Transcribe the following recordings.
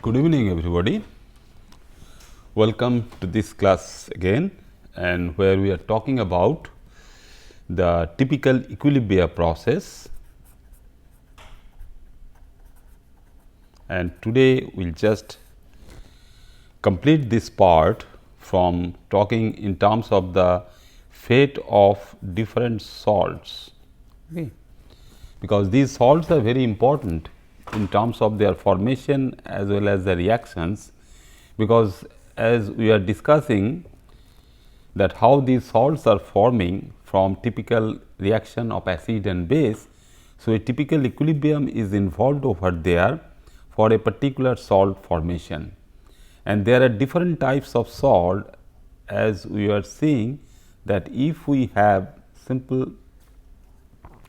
Good evening everybody. Welcome to this class again, and where we are talking about the typical equilibria process, and today we will just complete this part from talking in terms of the fate of different salts, okay, because these salts are very important in terms of their formation as well as the reactions, because as we are discussing that how these salts are forming from typical reaction of acid and base. So, a typical equilibrium is involved over there for a particular salt formation, and there are different types of salt, as we are seeing that if we have simple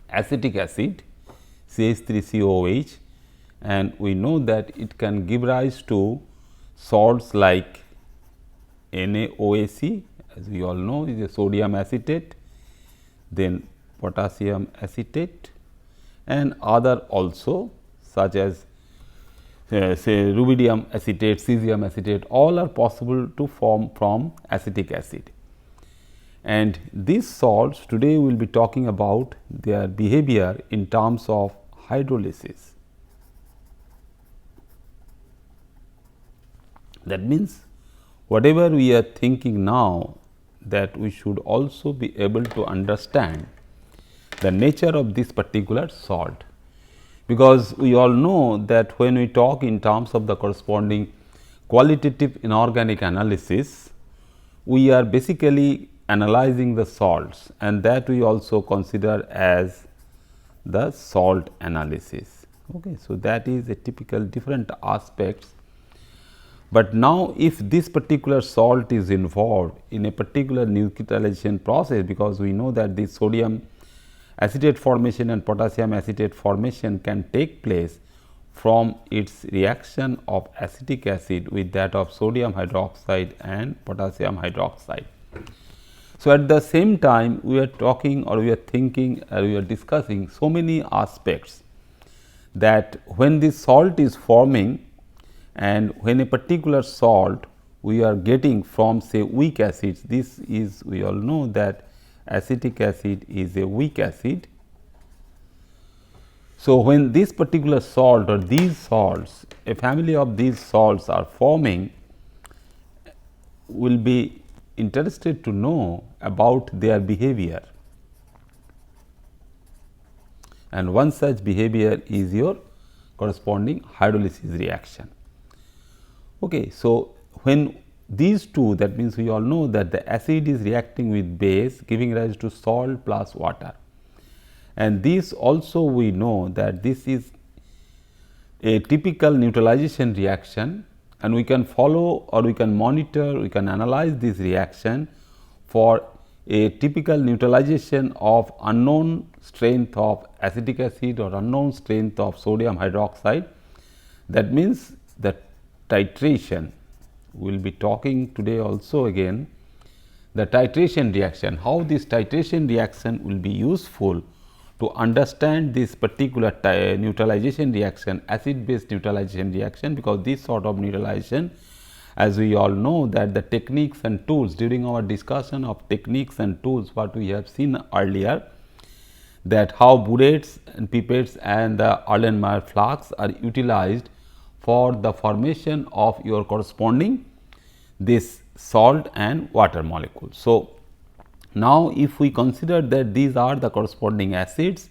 acetic acid CH3COOH, and we know that it can give rise to salts like NaOAC, as we all know, is a sodium acetate, then potassium acetate, and other also such as say rubidium acetate, cesium acetate, all are possible to form from acetic acid. And these salts today we will be talking about their behavior in terms of hydrolysis. That means, whatever we are thinking now, that we should also be able to understand the nature of this particular salt, because we all know that when we talk in terms of the corresponding qualitative inorganic analysis, we are basically analyzing the salts, and that we also consider as the salt analysis. Okay. So, that is a typical different aspects. But now, if this particular salt is involved in a particular nucleation process, because we know that the sodium acetate formation and potassium acetate formation can take place from its reaction of acetic acid with that of sodium hydroxide and potassium hydroxide. So, at the same time we are talking or we are thinking or we are discussing so many aspects, that when this salt is forming and when a particular salt we are getting from say weak acids, this is, we all know that acetic acid is a weak acid. So, when this particular salt or these salts, a family of these salts are forming, we will be interested to know about their behavior, and one such behavior is your corresponding hydrolysis reaction. Okay. So, when these two, that means we all know that the acid is reacting with base giving rise to salt plus water, and this also we know that this is a typical neutralization reaction, and we can follow or we can monitor, we can analyze this reaction for a typical neutralization of unknown strength of acetic acid or unknown strength of sodium hydroxide. That means, the titration, we will be talking today also again the titration reaction, how this titration reaction will be useful to understand this particular neutralization reaction, acid base neutralization reaction, because this sort of neutralization, as we all know that the techniques and tools, during our discussion of techniques and tools, what we have seen earlier, that how burettes and pipettes and the Erlenmeyer flask are utilized for the formation of your corresponding this salt and water molecules. So, now if we consider that these are the corresponding acids,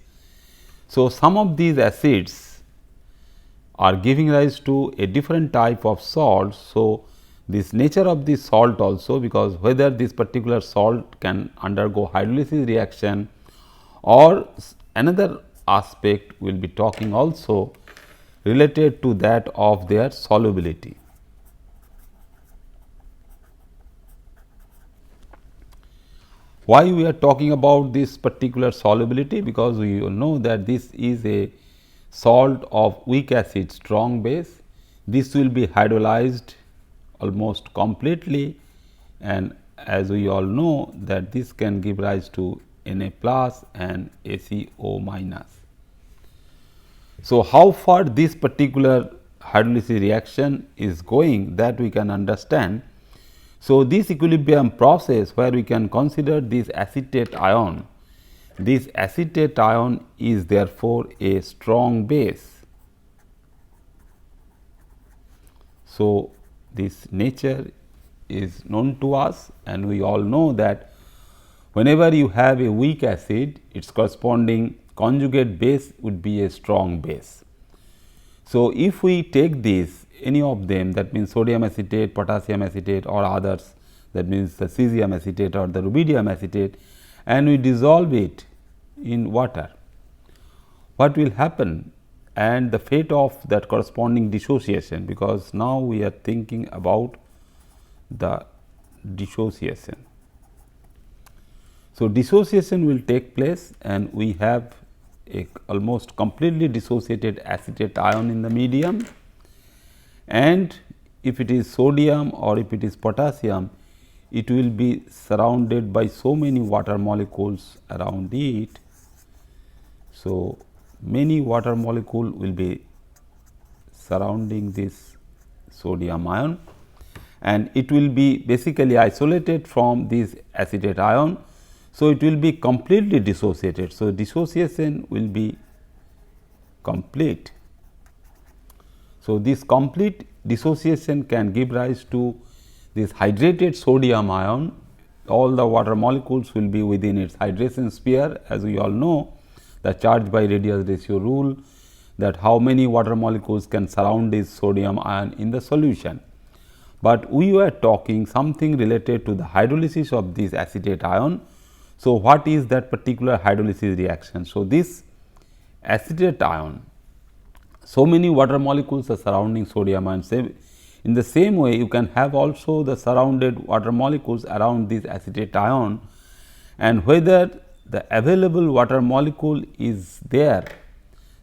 so some of these acids are giving rise to a different type of salt. So, this nature of this salt also, because whether this particular salt can undergo hydrolysis reaction or another aspect we will be talking also related to that of their solubility. Why we are talking about this particular solubility? Because we all know that this is a salt of weak acid strong base. This will be hydrolyzed almost completely, and as we all know that this can give rise to Na plus and ACO minus. So, how far this particular hydrolysis reaction is going, that we can understand. So, this equilibrium process where we can consider this acetate ion, this acetate ion is therefore a strong base. So, this nature is known to us, and we all know that whenever you have a weak acid, its corresponding conjugate base would be a strong base. So, if we take this, any of them, that means sodium acetate, potassium acetate or others, that means the cesium acetate or the rubidium acetate, and we dissolve it in water, what will happen, and the fate of that corresponding dissociation, because now we are thinking about the dissociation. So, dissociation will take place, and we have a almost completely dissociated acetate ion in the medium, and if it is sodium or if it is potassium, it will be surrounded by so many water molecules around it. So, many water molecule will be surrounding this sodium ion, and it will be basically isolated from this acetate ion. So, it will be completely dissociated. So, dissociation will be complete. So, this complete dissociation can give rise to this hydrated sodium ion. All the water molecules will be within its hydration sphere, as we all know the charge by radius ratio rule, that how many water molecules can surround this sodium ion in the solution. But we were talking something related to the hydrolysis of this acetate ion. So, what is that particular hydrolysis reaction? So, this acetate ion, so many water molecules are surrounding sodium ion. In the same way, you can have also the surrounded water molecules around this acetate ion, and whether the available water molecule is there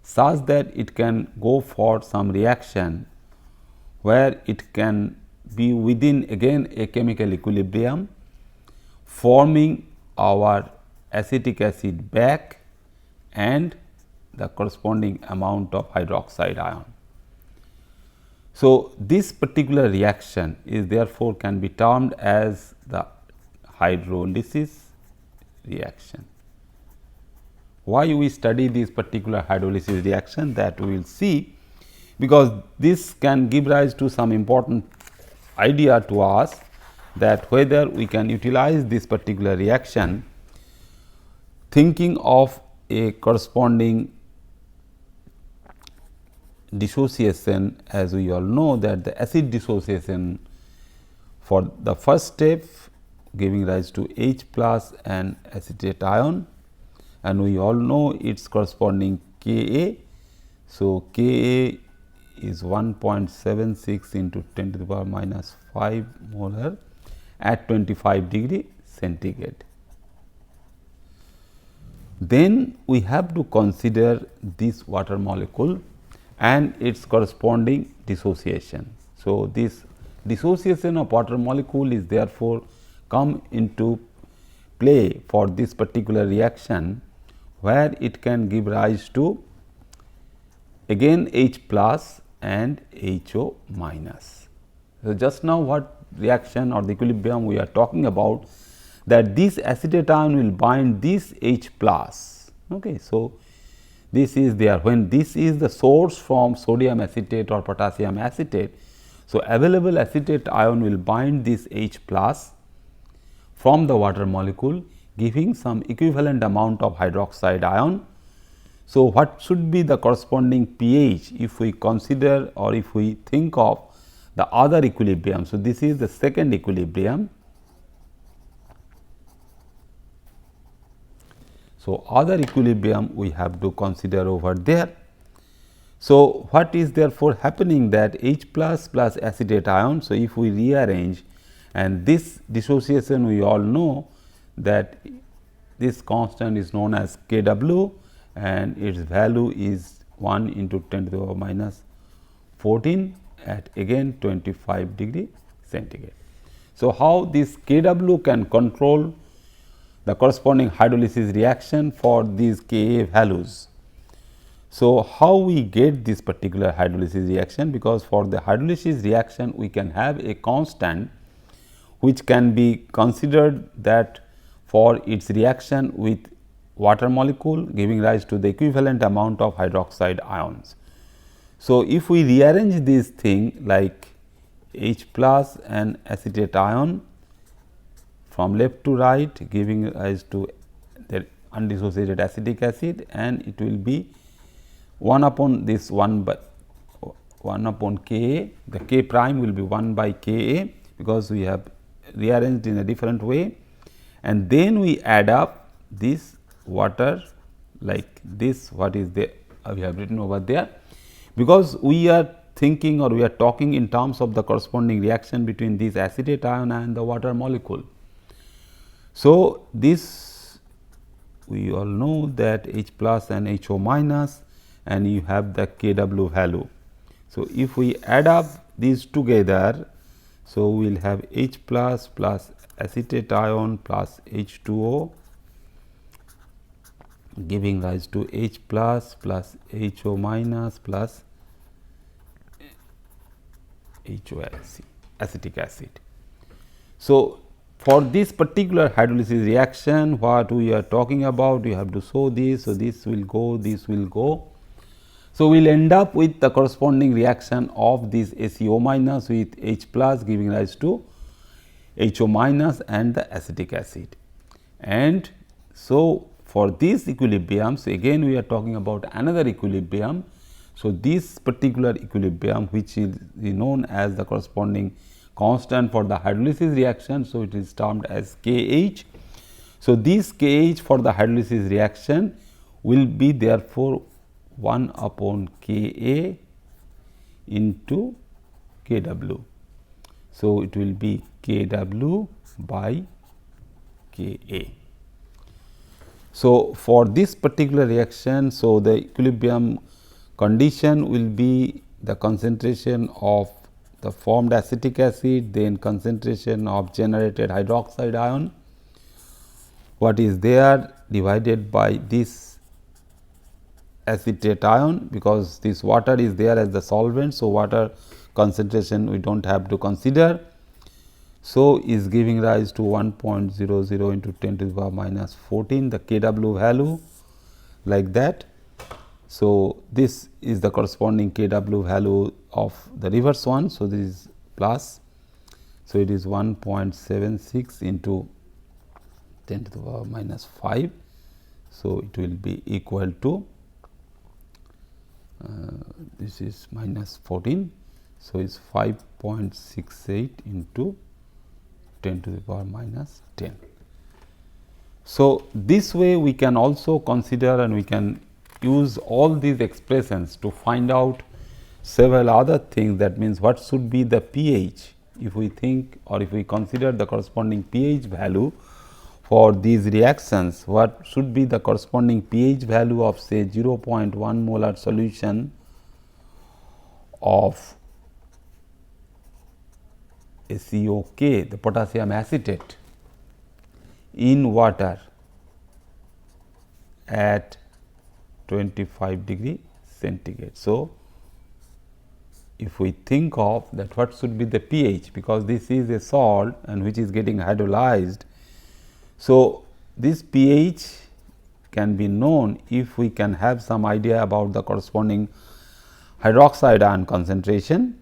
such that it can go for some reaction where it can be within again a chemical equilibrium, forming our acetic acid back and the corresponding amount of hydroxide ion. So, this particular reaction is therefore can be termed as the hydrolysis reaction. Why we study this particular hydrolysis reaction, that we will see, because this can give rise to some important idea to us, that whether we can utilize this particular reaction thinking of a corresponding dissociation, as we all know that the acid dissociation for the first step giving rise to H plus and acetate ion, and we all know its corresponding Ka. So, Ka is 1.76 into 10 to the power minus 5 molar at 25 degree centigrade. Then we have to consider this water molecule and its corresponding dissociation. So, this dissociation of water molecule is therefore come into play for this particular reaction, where it can give rise to again H plus and HO minus. So, just now what reaction or the equilibrium we are talking about, that this acetate ion will bind this H plus. Okay. So, this is there when this is the source from sodium acetate or potassium acetate. So, available acetate ion will bind this H plus from the water molecule, giving some equivalent amount of hydroxide ion. So, what should be the corresponding pH if we consider or if we think of the other equilibrium. So, this is the second equilibrium. So, other equilibrium we have to consider over there. So, what is therefore happening, that H plus plus acetate ion. So, if we rearrange, and this dissociation we all know that this constant is known as Kw, and its value is 1 into 10 to the power minus 14 at again 25 degree centigrade. So, how this Kw can control the corresponding hydrolysis reaction for these Ka values. So, how we get this particular hydrolysis reaction? Because for the hydrolysis reaction we can have a constant which can be considered that for its reaction with water molecule giving rise to the equivalent amount of hydroxide ions. So, if we rearrange this thing like H plus and acetate ion from left to right giving rise to the undissociated acetic acid, and it will be 1 upon this 1 upon Ka, the K prime will be 1 by Ka because we have rearranged in a different way, and then we add up this water like this, what is there we have written over there, because we are thinking or we are talking in terms of the corresponding reaction between this acetate ion and the water molecule. So, this we all know that H plus and HO minus, and you have the Kw value. So, if we add up these together, so we will have H plus acetate ion plus H2O giving rise to H plus HO minus plus HOAC, acetic acid. So, for this particular hydrolysis reaction, what we are talking about, you have to show this. So, this will go, this will go. So, we will end up with the corresponding reaction of this ACO minus with H plus giving rise to HO minus and the acetic acid. And so, for this equilibrium, so again we are talking about another equilibrium. So, this particular equilibrium which is known as the corresponding constant for the hydrolysis reaction. So, it is termed as Kh. So, this Kh for the hydrolysis reaction will be therefore 1 upon Ka into Kw. So, it will be Kw by Ka. So, for this particular reaction, so the equilibrium condition will be the concentration of the formed acetic acid, then concentration of generated hydroxide ion, what is there divided by this acetate ion, because this water is there as the solvent. So, water concentration we do not have to consider. So, is giving rise to 1.00 into 10 to the power minus 14 the Kw value like that. So, this is the corresponding Kw value of the reverse one. So, this is plus. So, it is 1.76 into 10 to the power minus 5. So, it will be equal to this is minus 14. So, it is 5.68 into 10 to the power minus 10. So, this way we can also consider and we can use all these expressions to find out several other things. That means, what should be the pH if we think or if we consider the corresponding pH value for these reactions, what should be the corresponding pH value of say 0.1 molar solution of ACOK, the potassium acetate in water at 25 degree centigrade. So, if we think of that what should be the pH, because this is a salt and which is getting hydrolyzed. So, this pH can be known if we can have some idea about the corresponding hydroxide ion concentration.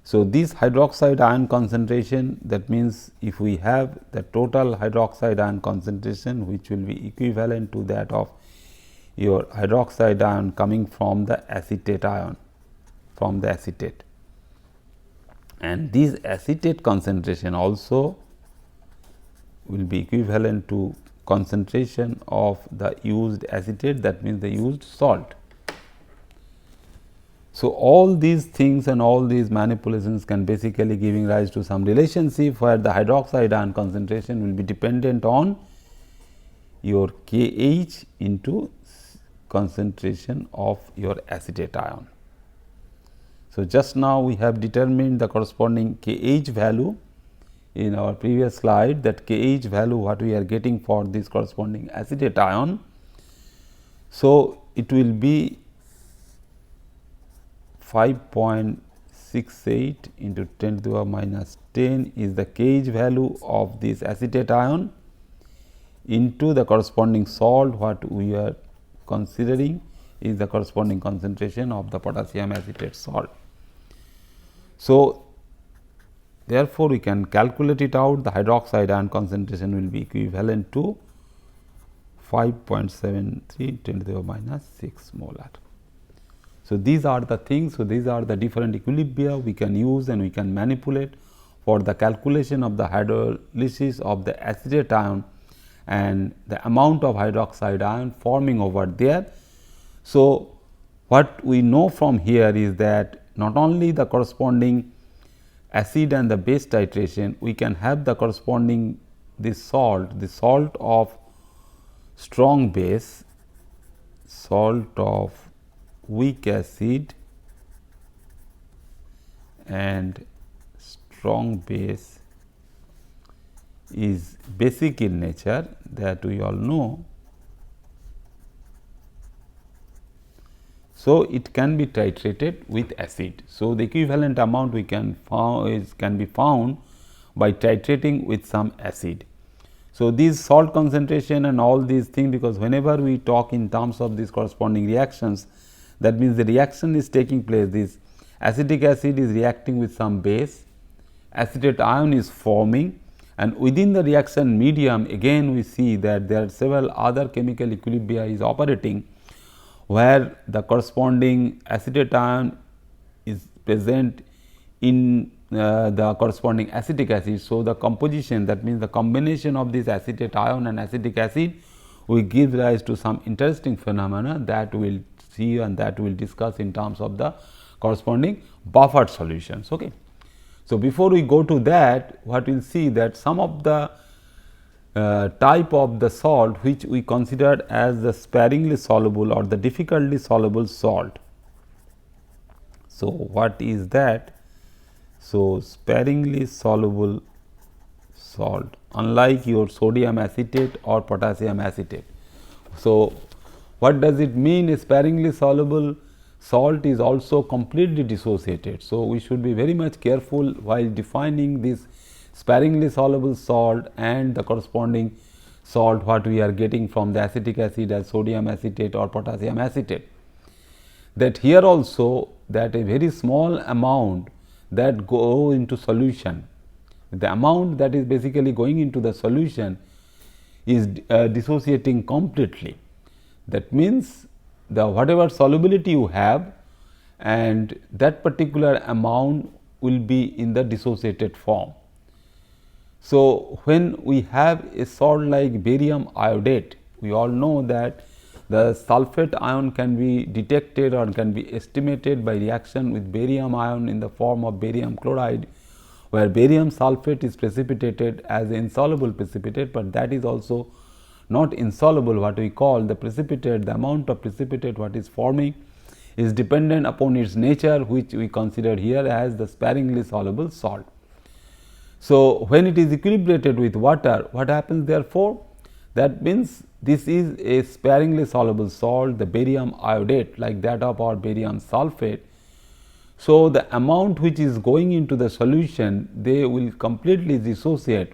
So, this hydroxide ion concentration, that means, if we have the total hydroxide ion concentration which will be equivalent to that of your hydroxide ion coming from the acetate ion, from the acetate, and this acetate concentration also will be equivalent to concentration of the used acetate, that means the used salt. So, all these things and all these manipulations can basically giving rise to some relationship where the hydroxide ion concentration will be dependent on your Kh into concentration of your acetate ion. So, just now we have determined the corresponding Kh value in our previous slide, that Kh value what we are getting for this corresponding acetate ion. So, it will be 5.68 into 10 to the power minus 10 is the kh value of this acetate ion into the corresponding salt. What we are considering is the corresponding concentration of the potassium acetate salt. So, therefore, we can calculate it out. The hydroxide ion concentration will be equivalent to 5.73 10 to the power minus 6 molar. So, these are the things. So, these are the different equilibria we can use and we can manipulate for the calculation of the hydrolysis of the acetate ion and the amount of hydroxide ion forming over there. So, what we know from here is that not only the corresponding acid and the base titration, we can have the corresponding this salt, the salt of strong base, salt of weak acid and strong base is basic in nature, that we all know. So, it can be titrated with acid. So, the equivalent amount we can be found by titrating with some acid. So, these salt concentration and all these things, because whenever we talk in terms of these corresponding reactions, that means the reaction is taking place, this acetic acid is reacting with some base, acetate ion is forming, and within the reaction medium again we see that there are several other chemical equilibria is operating, where the corresponding acetate ion is present in the corresponding acetic acid. So, the composition, that means the combination of this acetate ion and acetic acid will give rise to some interesting phenomena that we will see and that we will discuss in terms of the corresponding buffered solutions. Okay. So, before we go to that, what we will see that some of the type of the salt which we considered as the sparingly soluble or the difficultly soluble salt. So, what is that? So, sparingly soluble salt, unlike your sodium acetate or potassium acetate. So, what does it mean? A sparingly soluble salt is also completely dissociated. So, we should be very much careful while defining this sparingly soluble salt and the corresponding salt what we are getting from the acetic acid as sodium acetate or potassium acetate. That here also that a very small amount that go into solution, the amount that is basically going into the solution is dissociating completely. That means, the whatever solubility you have and that particular amount will be in the dissociated form. So, when we have a salt like barium iodate, we all know that the sulphate ion can be detected or can be estimated by reaction with barium ion in the form of barium chloride, where barium sulphate is precipitated as insoluble precipitate, but that is also not insoluble. What we call the precipitate, the amount of precipitate what is forming is dependent upon its nature, which we consider here as the sparingly soluble salt. So, when it is equilibrated with water, what happens therefore? That means, this is a sparingly soluble salt, the barium iodate like that of our barium sulphate. So, the amount which is going into the solution, they will completely dissociate,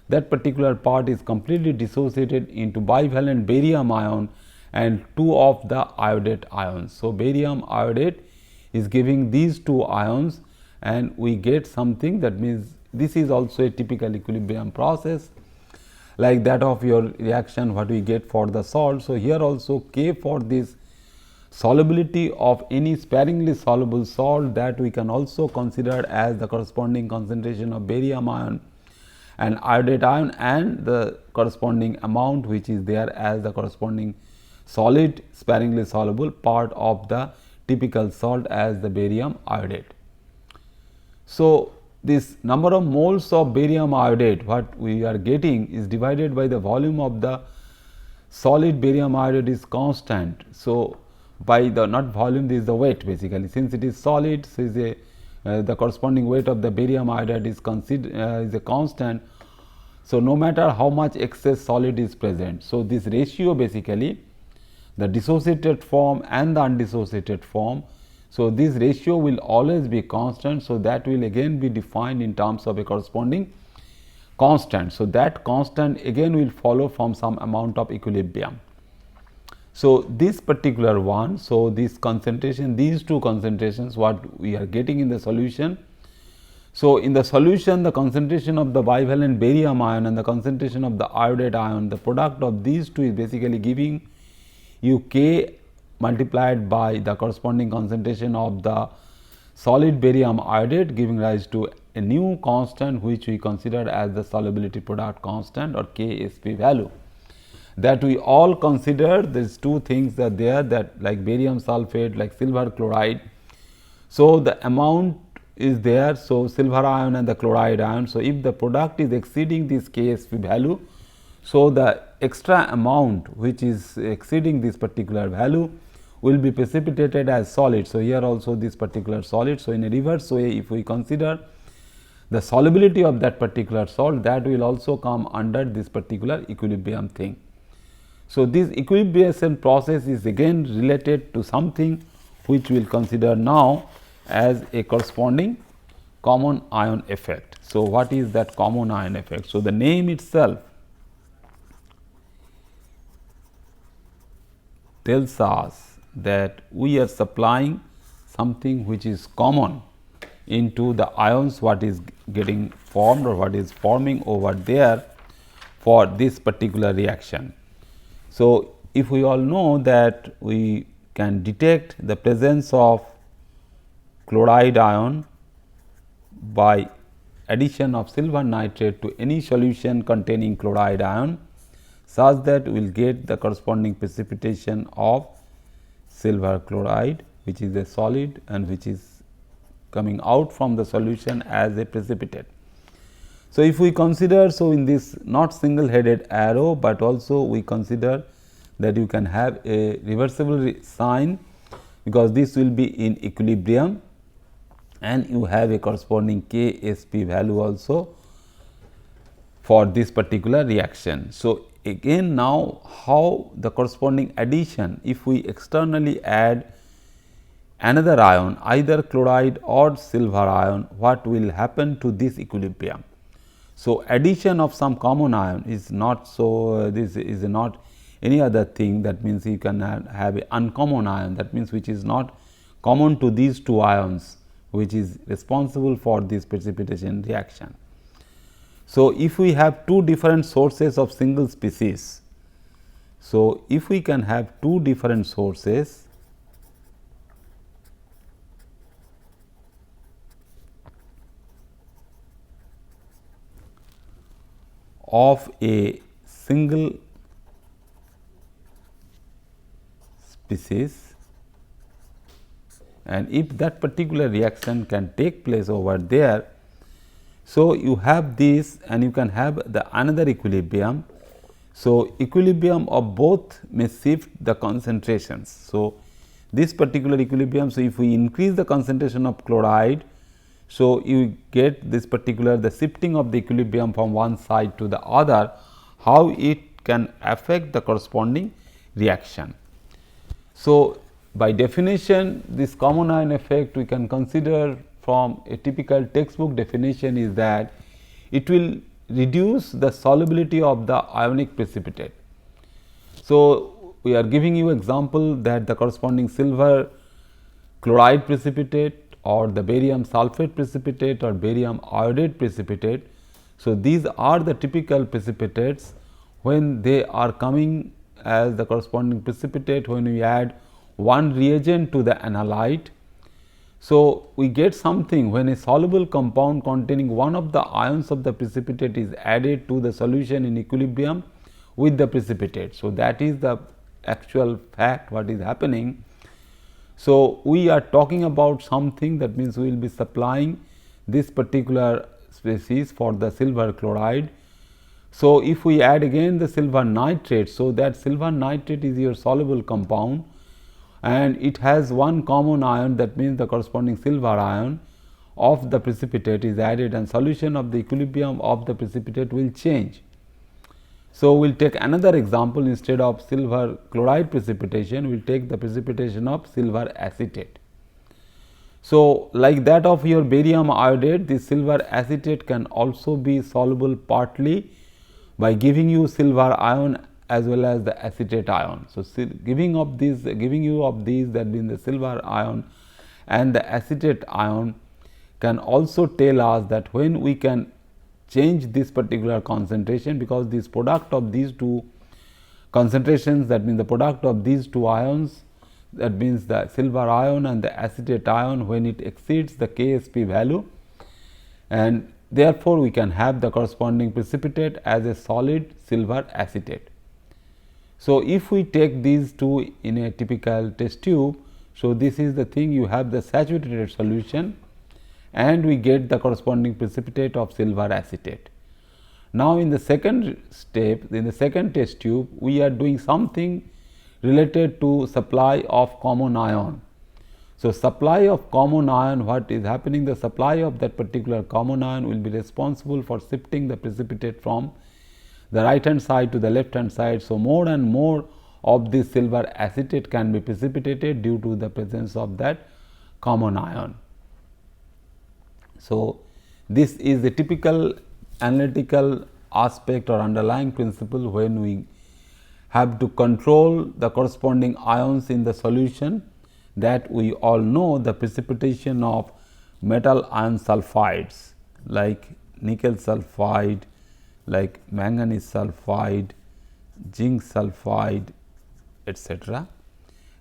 that particular part is completely dissociated into bivalent barium ion and two of the iodate ions. So, barium iodate is giving these two ions and we get something, that means, this is also a typical equilibrium process like that of your reaction what we get for the salt. So, here also K for this solubility of any sparingly soluble salt, that we can also consider as the corresponding concentration of barium ion and iodate ion and the corresponding amount which is there as the corresponding solid sparingly soluble part of the typical salt as the barium iodate. So, this number of moles of barium iodate what we are getting is divided by the volume of the solid barium iodate is constant. So, by the not volume, this is the weight basically, since it is solid, so is a the corresponding weight of the barium iodide is a constant. So, no matter how much excess solid is present. So, this ratio basically the dissociated form and the undissociated form. So, this ratio will always be constant. So, that will again be defined in terms of a corresponding constant. So, that constant again will follow from some amount of equilibrium. So, this particular one, so this concentration, these two concentrations what we are getting in the solution. So, in the solution the concentration of the bivalent barium ion and the concentration of the iodide ion, the product of these two is basically giving you K multiplied by the corresponding concentration of the solid barium iodide, giving rise to a new constant which we consider as the solubility product constant or Ksp value. That we all consider these two things are there, that like barium sulphate, like silver chloride. So, the amount is there. So, silver ion and the chloride ion. So, if the product is exceeding this Ksp value, so the extra amount which is exceeding this particular value will be precipitated as solid. So, here also this particular solid. So, in a reverse way, if we consider the solubility of that particular salt, that will also come under this particular equilibrium thing. So, this equilibration process is again related to something which we will consider now as a corresponding common ion effect. So, what is that common ion effect? So, the name itself tells us that we are supplying something which is common into the ions what is getting formed or what is forming over there for this particular reaction. So, if we all know that we can detect the presence of chloride ion by addition of silver nitrate to any solution containing chloride ion, such that we will get the corresponding precipitation of silver chloride, which is a solid and which is coming out from the solution as a precipitate. So, if we consider, so in this not single headed arrow, but also we consider that you can have a reversible sign, because this will be in equilibrium and you have a corresponding Ksp value also for this particular reaction. So, again now how the corresponding addition, if we externally add another ion either chloride or silver ion, what will happen to this equilibrium. So, addition of some common ion is not so, this is not any other thing, that means you can have an uncommon ion, that means which is not common to these two ions, which is responsible for this precipitation reaction. So, if we have two different sources of single species, so if we can have two different sources of a single species, and if that particular reaction can take place over there, so you have this and you can have the another equilibrium. So, equilibrium of both may shift the concentrations. So, this particular equilibrium, so if we increase the concentration of chloride, so you get this particular the shifting of the equilibrium from one side to the other, how it can affect the corresponding reaction. So, by definition, this common ion effect we can consider from a typical textbook definition is that it will reduce the solubility of the ionic precipitate. So, we are giving you example that the corresponding silver chloride precipitate or the barium sulphate precipitate or barium iodide precipitate. So, these are the typical precipitates when they are coming as the corresponding precipitate when we add one reagent to the analyte. So, we get something when a soluble compound containing one of the ions of the precipitate is added to the solution in equilibrium with the precipitate. So, that is the actual fact what is happening. So, we are talking about something, that means we will be supplying this particular species for the silver chloride. So, if we add again the silver nitrate, so that silver nitrate is your soluble compound and it has one common ion, that means the corresponding silver ion of the precipitate is added and solution of the equilibrium of the precipitate will change. So, we will take another example. Instead of silver chloride precipitation, we will take the precipitation of silver acetate. So, like that of your barium iodide, the silver acetate can also be soluble partly by giving you silver ion as well as the acetate ion. So, giving you of these that means the silver ion and the acetate ion can also tell us that when we can change this particular concentration, because this product of these two concentrations, that means the product of these two ions, that means the silver ion and the acetate ion, when it exceeds the Ksp value, and therefore, we can have the corresponding precipitate as a solid silver acetate. So, if we take these two in a typical test tube, so this is the thing, you have the saturated solution and we get the corresponding precipitate of silver acetate. Now, in the second step, in the second test tube, we are doing something related to supply of common ion. So, supply of common ion, what is happening, the supply of that particular common ion will be responsible for shifting the precipitate from the right hand side to the left hand side. So, more and more of this silver acetate can be precipitated due to the presence of that common ion. So, this is the typical analytical aspect or underlying principle when we have to control the corresponding ions in the solution, that we all know the precipitation of metal ion sulfides like nickel sulfide, like manganese sulfide, zinc sulfide, etc.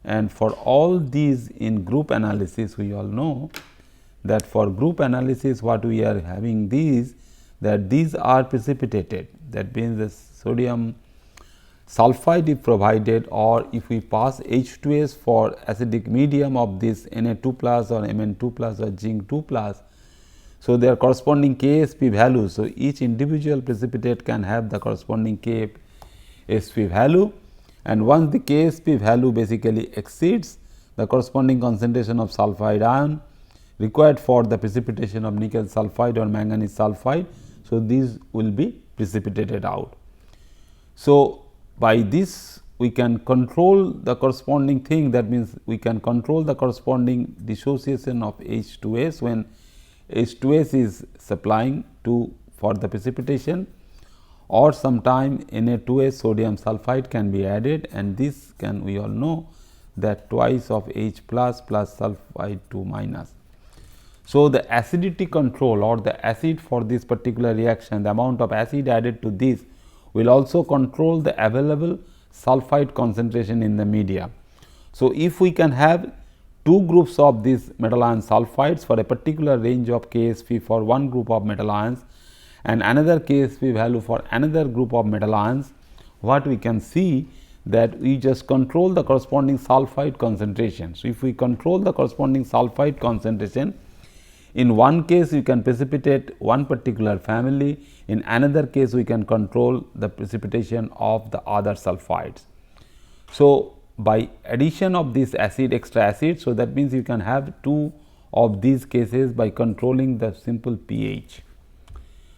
And for all these in group analysis, we all know that for group analysis what we are having these, that these are precipitated, that means the sodium sulfide if provided, or if we pass H2S for acidic medium of this Na2 plus or Mn2 plus or zinc 2 plus. So, their corresponding Ksp values. So, each individual precipitate can have the corresponding Ksp value, and once the Ksp value basically exceeds the corresponding concentration of sulfide ion required for the precipitation of nickel sulfide or manganese sulfide. So, these will be precipitated out. So, by this we can control the corresponding thing, that means we can control the corresponding dissociation of H2S when H2S is supplying to for the precipitation, or sometime Na2S sodium sulfide can be added, and this can, we all know that twice of H plus plus sulfide 2 minus. So, the acidity control or the acid for this particular reaction, the amount of acid added to this will also control the available sulfide concentration in the media. So, if we can have two groups of these metal ion sulfides for a particular range of Ksp for one group of metal ions and another Ksp value for another group of metal ions, what we can see that we just control the corresponding sulfide concentration. So, if we control the corresponding sulfide concentration, in one case you can precipitate one particular family, in another case we can control the precipitation of the other sulfides. So, by addition of this acid, extra acid, so that means you can have two of these cases by controlling the simple pH.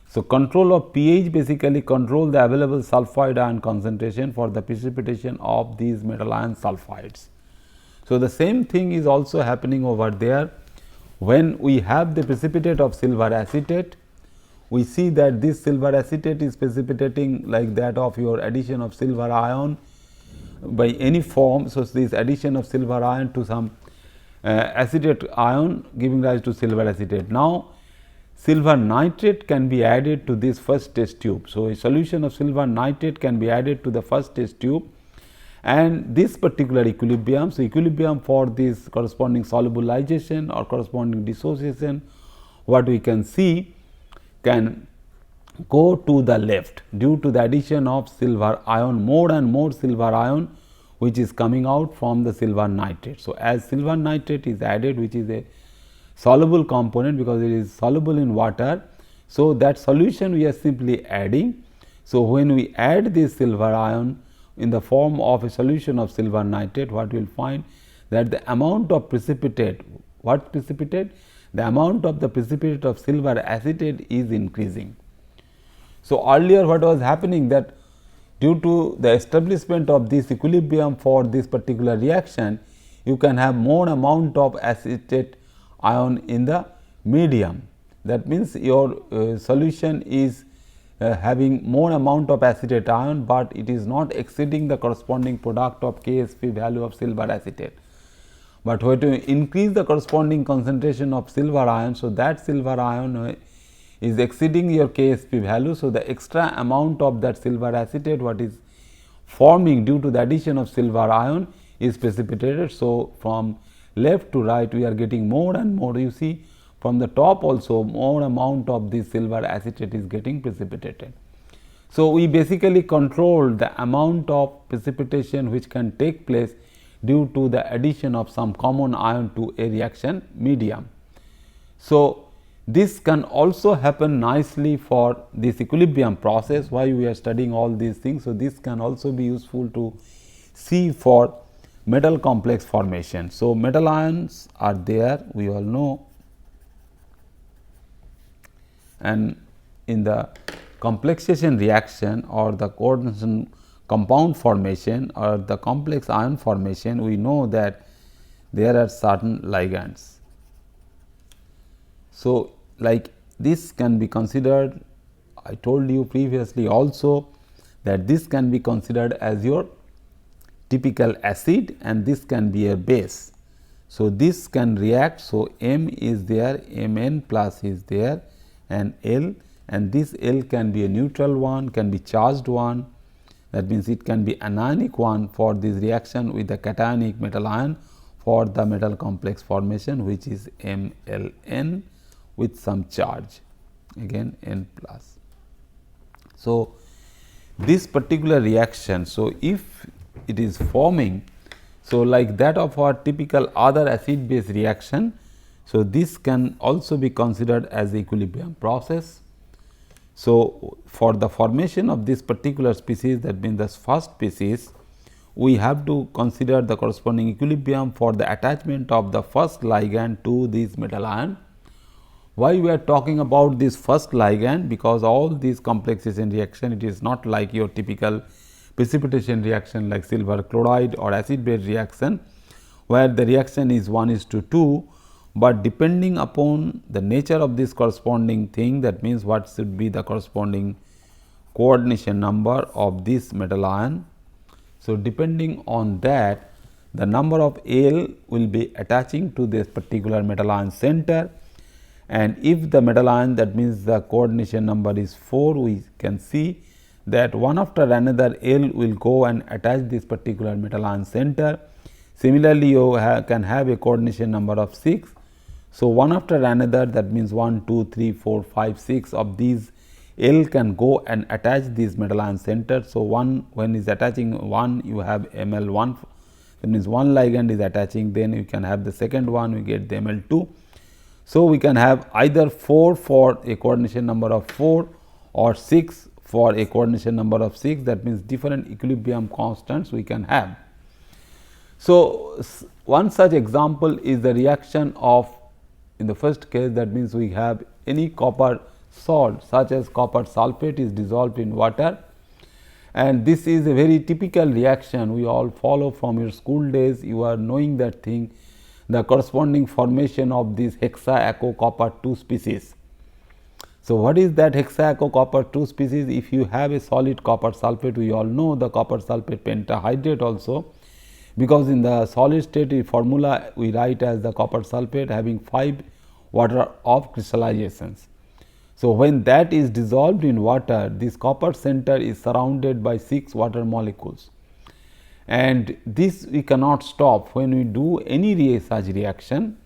So, control of pH basically control the available sulfide ion concentration for the precipitation of these metal ion sulfides. So, the same thing is also happening over there. When we have the precipitate of silver acetate, we see that this silver acetate is precipitating like that of your addition of silver ion by any form. So, this addition of silver ion to some acetate ion giving rise to silver acetate. Now, silver nitrate can be added to this first test tube. So, a solution of silver nitrate can be added to the first test tube, and this particular equilibrium. So, equilibrium for this corresponding solubilization or corresponding dissociation, what we can see can go to the left due to the addition of silver ion, more and more silver ion which is coming out from the silver nitrate. So, as silver nitrate is added, which is a soluble component because it is soluble in water. So, that solution we are simply adding. So, when we add this silver ion in the form of a solution of silver nitrate, what we will find that the amount of precipitate, what precipitate? The amount of the precipitate of silver acetate is increasing. So, earlier what was happening, that due to the establishment of this equilibrium for this particular reaction, you can have more amount of acetate ion in the medium. That means, your solution is having more amount of acetate ion, but it is not exceeding the corresponding product of Ksp value of silver acetate. But when you increase the corresponding concentration of silver ion, so that silver ion is exceeding your Ksp value. So, the extra amount of that silver acetate what is forming due to the addition of silver ion is precipitated. So, from left to right we are getting more and more, you see from the top also more amount of this silver acetate is getting precipitated. So, we basically control the amount of precipitation which can take place due to the addition of some common ion to a reaction medium. So, this can also happen nicely for this equilibrium process. Why we are studying all these things. So, this can also be useful to see for metal complex formation. So, metal ions are there, we all know, and in the complexation reaction or the coordination compound formation or the complex ion formation, we know that there are certain ligands. So, like this can be considered, I told you previously also that this can be considered as your typical acid and this can be a base. So, this can react. So, M is there, Mn plus is there and L, and this L can be a neutral one, can be charged one. That means, it can be anionic one for this reaction with the cationic metal ion for the metal complex formation, which is MLN with some charge, again N plus. So, this particular reaction, so if it is forming, so like that of our typical other acid base reaction, so this can also be considered as the equilibrium process. So, for the formation of this particular species, that means the first species, we have to consider the corresponding equilibrium for the attachment of the first ligand to this metal ion. Why we are talking about this first ligand? Because all these complexation reaction, it is not like your typical precipitation reaction like silver chloride or acid base reaction, where the reaction is 1:2. But depending upon the nature of this corresponding thing, that means what should be the corresponding coordination number of this metal ion. So, depending on that, the number of L will be attaching to this particular metal ion center, and if the metal ion, that means the coordination number is 4, we can see that one after another L will go and attach this particular metal ion center. Similarly, you can have a coordination number of 6. So, one after another, that means 1, 2, 3, 4, 5, 6 of these L can go and attach these metal ion center. So, one when is attaching 1, you have ML1, that means one ligand is attaching, then you can have the second one, we get the ML2. So, we can have either 4 for a coordination number of 4 or 6 for a coordination number of 6, that means different equilibrium constants we can have. So, one such example is the reaction of, in the first case, that means we have any copper salt such as copper sulphate is dissolved in water, and this is a very typical reaction we all follow from your school days. You are knowing that thing, the corresponding formation of this hexa-aco copper 2 species. So, what is that hexa-aco copper 2 species? If you have a solid copper sulphate, we all know the copper sulphate pentahydrate also, because in the solid state formula we write as the copper sulphate having 5 water of crystallizations. So, when that is dissolved in water, this copper center is surrounded by 6 water molecules, and this we cannot stop when we do any such reaction,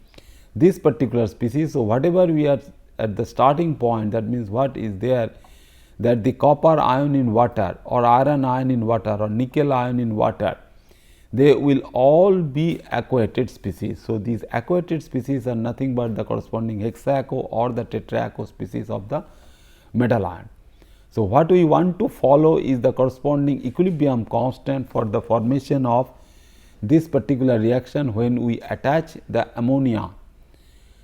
this particular species. So, whatever we are at the starting point, that means what is there, that the copper ion in water or iron ion in water or nickel ion in water, they will all be aquated species. So, these aquated species are nothing but the corresponding hexa-aco or the tetra-aco species of the metal ion. So, what we want to follow is the corresponding equilibrium constant for the formation of this particular reaction when we attach the ammonia.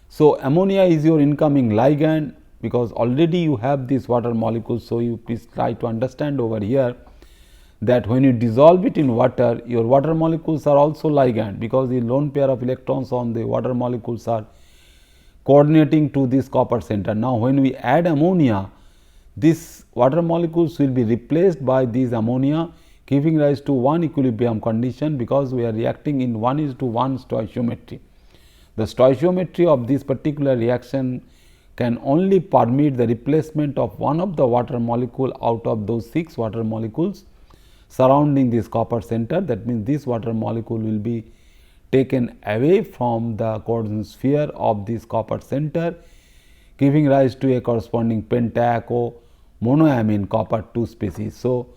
So, ammonia is your incoming ligand, because already you have these water molecules. So, you please try to understand over here that when you dissolve it in water, your water molecules are also ligand, because the lone pair of electrons on the water molecules are coordinating to this copper center. Now, when we add ammonia, these water molecules will be replaced by these ammonia, giving rise to one equilibrium condition, because we are reacting in 1:1 stoichiometry. The stoichiometry of this particular reaction can only permit the replacement of one of the water molecule out of those 6 water molecules surrounding this copper center. That means, this water molecule will be taken away from the coordinate sphere of this copper center, giving rise to a corresponding pentaco monoamine copper 2 species. So,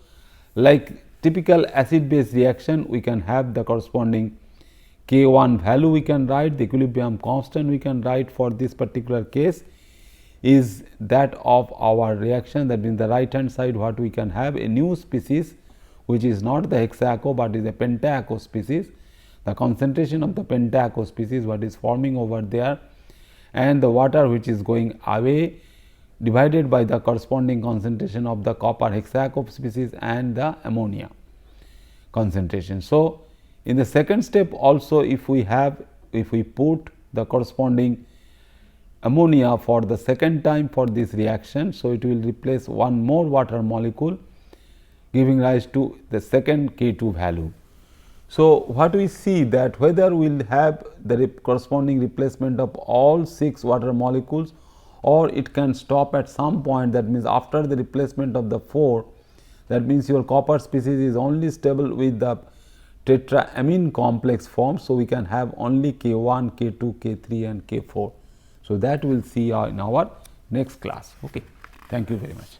like typical acid base reaction, we can have the corresponding K1 value we can write, the equilibrium constant we can write for this particular case is that of our reaction. That means, the right hand side what we can have a new species which is not the hexaco, but is a pentaco species. The concentration of the pentaco species what is forming over there, and the water which is going away divided by the corresponding concentration of the copper hexaco species and the ammonia concentration. So, in the second step also, if we put the corresponding ammonia for the second time for this reaction, so it will replace one more water molecule, giving rise to the second K2 value. So, what we see that whether we will have the corresponding replacement of all 6 water molecules, or it can stop at some point. That means, after the replacement of the 4, that means your copper species is only stable with the tetraamine complex form. So, we can have only K1, K2, K3 and K4. So, that we will see in our next class. Okay. Thank you very much.